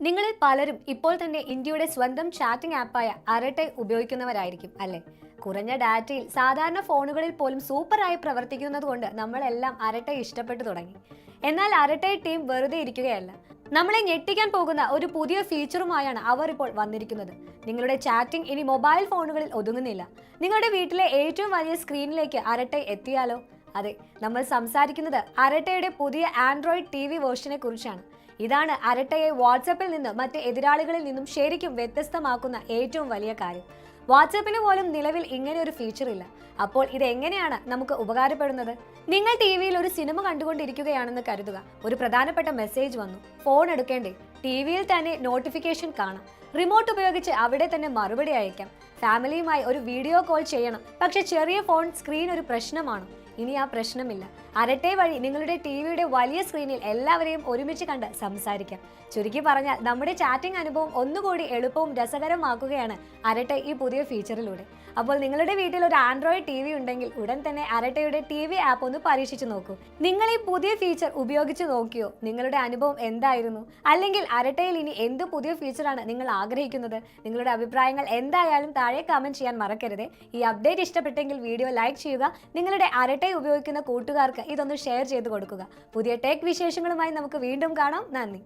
നിങ്ങളിൽ പലരും ഇപ്പോൾ തന്നെ ഇന്ത്യയുടെ സ്വന്തം ചാറ്റിംഗ് ആപ്പായ അരട്ടെ ഉപയോഗിക്കുന്നവരായിരിക്കും അല്ലേ? കുറഞ്ഞ ഡാറ്റയിൽ സാധാരണ ഫോണുകളിൽ പോലും സൂപ്പറായി പ്രവർത്തിക്കുന്നത് കൊണ്ട് നമ്മളെല്ലാം അരട്ടെ ഇഷ്ടപ്പെട്ടു തുടങ്ങി. എന്നാൽ അരട്ടെ ടീം വെറുതെ ഇരിക്കുകയല്ല. നമ്മളെ ഞെട്ടിക്കാൻ പോകുന്ന ഒരു പുതിയ ഫീച്ചറുമായാണ് അവർ ഇപ്പോൾ വന്നിരിക്കുന്നത്. നിങ്ങളുടെ ചാറ്റിംഗ് ഇനി മൊബൈൽ ഫോണുകളിൽ ഒതുങ്ങുന്നില്ല. നിങ്ങളുടെ വീട്ടിലെ ഏറ്റവും വലിയ സ്ക്രീനിലേക്ക് അരട്ടെ എത്തിയാലോ? അതെ, നമ്മൾ സംസാരിക്കുന്നത് അരട്ടയുടെ പുതിയ ആൻഡ്രോയിഡ് TV വേർഷനെ കുറിച്ചാണ്. ഇതാണ് അരട്ടയെ വാട്സാപ്പിൽ നിന്ന് മറ്റ് എതിരാളികളിൽ നിന്നും ശരിക്കും വ്യത്യസ്തമാക്കുന്ന ഏറ്റവും വലിയ കാര്യം. വാട്സാപ്പിന് പോലും നിലവിൽ ഇങ്ങനെ ഒരു ഫീച്ചർ ഇല്ല. അപ്പോൾ ഇത് എങ്ങനെയാണ് നമുക്ക് ഉപകാരപ്പെടുന്നത്? നിങ്ങൾ TV-യിൽ ഒരു സിനിമ കണ്ടുകൊണ്ടിരിക്കുകയാണെന്ന് കരുതുക. ഒരു പ്രധാനപ്പെട്ട മെസ്സേജ് വന്നു. ഫോൺ എടുക്കേണ്ടേ? TV-യിൽ തന്നെ നോട്ടിഫിക്കേഷൻ കാണാം. റിമോട്ട് ഉപയോഗിച്ച് അവിടെ തന്നെ മറുപടി അയക്കാം. ഫാമിലിയുമായി ഒരു വീഡിയോ കോൾ ചെയ്യണം. പക്ഷെ ചെറിയ ഫോൺ സ്ക്രീൻ ഒരു പ്രശ്നമാണോ? ഇനി ആ പ്രശ്നമില്ല. അരട്ടെ വഴി നിങ്ങളുടെ TV-യുടെ വലിയ സ്ക്രീനിൽ എല്ലാവരെയും ഒരുമിച്ച് കണ്ട് സംസാരിക്കാം. ചുരുക്കി പറഞ്ഞാൽ നമ്മുടെ ചാറ്റിംഗ് അനുഭവം ഒന്നുകൂടി എളുപ്പവും രസകരമാക്കുകയാണ് അരട്ടെ ഈ പുതിയ ഫീച്ചറിലൂടെ. അപ്പോൾ നിങ്ങളുടെ വീട്ടിൽ ഒരു ആൻഡ്രോയിഡ് TV ഉണ്ടെങ്കിൽ ഉടൻ തന്നെ അരട്ടയുടെ TV ആപ്പ് ഒന്ന് പരീക്ഷിച്ച് നോക്കൂ. നിങ്ങൾ ഈ പുതിയ ഫീച്ചർ ഉപയോഗിച്ച് നോക്കിയോ? നിങ്ങളുടെ അനുഭവം എന്തായിരുന്നു? അല്ലെങ്കിൽ അരട്ടയിൽ ഇനി എന്ത് പുതിയ ഫീച്ചറാണ് നിങ്ങൾ ആഗ്രഹിക്കുന്നത്? നിങ്ങളുടെ അഭിപ്രായങ്ങൾ എന്തായാലും താഴെ കമന്റ് ചെയ്യാൻ മറക്കരുത്. ഈ അപ്ഡേറ്റ് ഇഷ്ടപ്പെട്ടെങ്കിൽ വീഡിയോ ലൈക്ക് ചെയ്യുക. നിങ്ങളുടെ അരട്ടെ ഉപയോഗിക്കുന്ന കൂട്ടുകാർക്ക് ഇതൊന്ന് ഷെയർ ചെയ്ത് കൊടുക്കുക. പുതിയ ടെക് വിശേഷങ്ങളുമായി നമുക്ക് വീണ്ടും കാണാം. നന്ദി.